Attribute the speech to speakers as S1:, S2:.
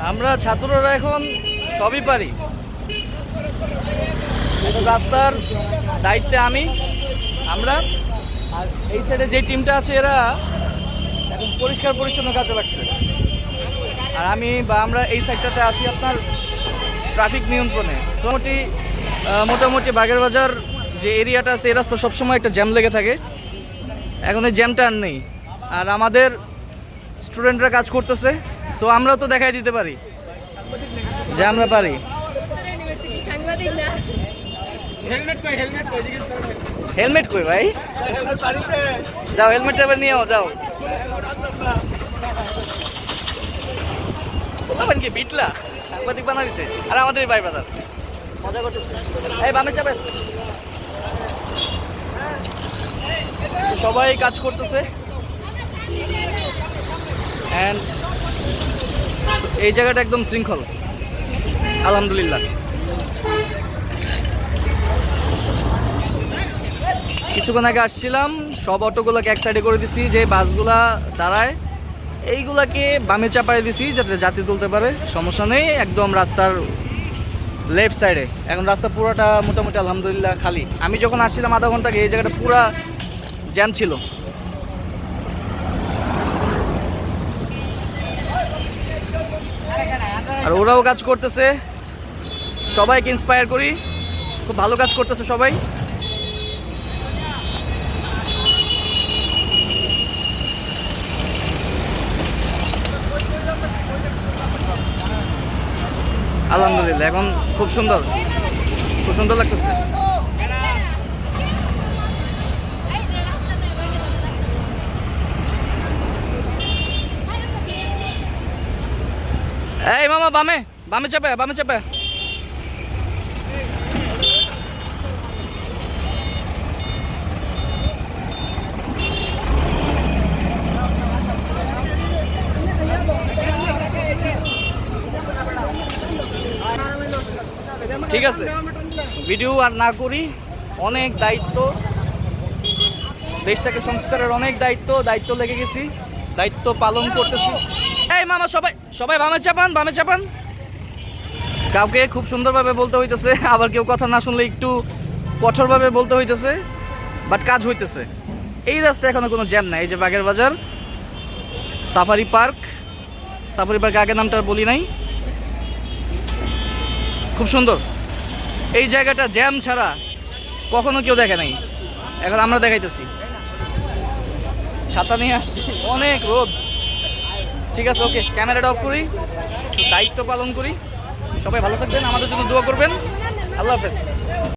S1: আমরা ছাত্ররা এখন সবই পারি। রাস্তার দায়িত্বে আমরা আর এই সাইডে যে টিমটা আছে এরা এখন পরিষ্কার পরিচ্ছন্ন কাজে লাগছে। আর আমরা এই সাইডটাতে আছি আপনার ট্রাফিক নিয়ন্ত্রণে। মোটামুটি বাগেরবাজার যে এরিয়াটা আছে এই রাস্তা সবসময় একটা জ্যাম লেগে থাকে। এখন এই জ্যামটা আর নেই, আর আমাদের স্টুডেন্টরা কাজ করতেছে। সো আমরাও তো দেখাই দিতে পারি যে আমরা পারি। হেলমেট কই ভাই? যাও হেলমেটটা এবার নিয়ে যাও। কি বিটলা সাংবাদিক বানা দিছে। আর আমাদের ভাই ব্রাদার মজা করতেছে। এই বামে চাপেন। সবাই কাজ করতেছে। এন্ড এই জায়গাটা একদম শৃঙ্খল আলহামদুলিল্লাহ। কিছুক্ষণ আগে আসছিলাম, সব অটোগুলোকে এক সাইডে করে দিছি, যে বাসগুলা দাঁড়ায় এইগুলাকে বামে চাপাই দিছি যাতে যাত্রী তুলতে পারে, সমস্যা নেই। একদম রাস্তার লেফট সাইডে এখন রাস্তা পুরোটা মোটামুটি আলহামদুলিল্লাহ খালি। আমি যখন আসছিলাম আধা ঘন্টা আগে এই জায়গাটা পুরা জ্যাম ছিল। আর ওরাও কাজ করতেছে, সবাইকে ইন্সপায়ার করি, খুব ভালো কাজ করতেছে সবাই। আলহামদুলিল্লাহ এখন খুব সুন্দর লাগতেছে। এই মামা বামে চাপে। ঠিক আছে, ভিডিও আর না করি। অনেক দায়িত্ব, দেশটাকে সংস্কারের অনেক দায়িত্ব লেগে গেছি, দায়িত্ব পালন করতেছি। এই মামা সবাই বামে চাপান। কাউকে খুব সুন্দরভাবে বলতে হইতেছে, আবার কেউ কথা না শুনলে একটু কঠোরভাবে বলতে হইতেছে, বাট কাজ হইতেছে। এই রাস্তায় এখনো কোনো জ্যাম নাই। এই যে বাগেরবাজার সাফারি পার্ক আগের নামটা বলি নাই, খুব সুন্দর এই জায়গাটা। জ্যাম ছাড়া কখনো কেউ দেখে নাই, এখন আমরা দেখাইতেছি। ছাতা নিয়ে আসছি, অনেক রোদ। ঠিক আছে, ওকে, ক্যামেরাটা অফ করি, দায়িত্ব পালন করি। সবাই ভালো থাকবেন, আমাদের জন্য দোয়া করবেন। আল্লাহ হাফেজ।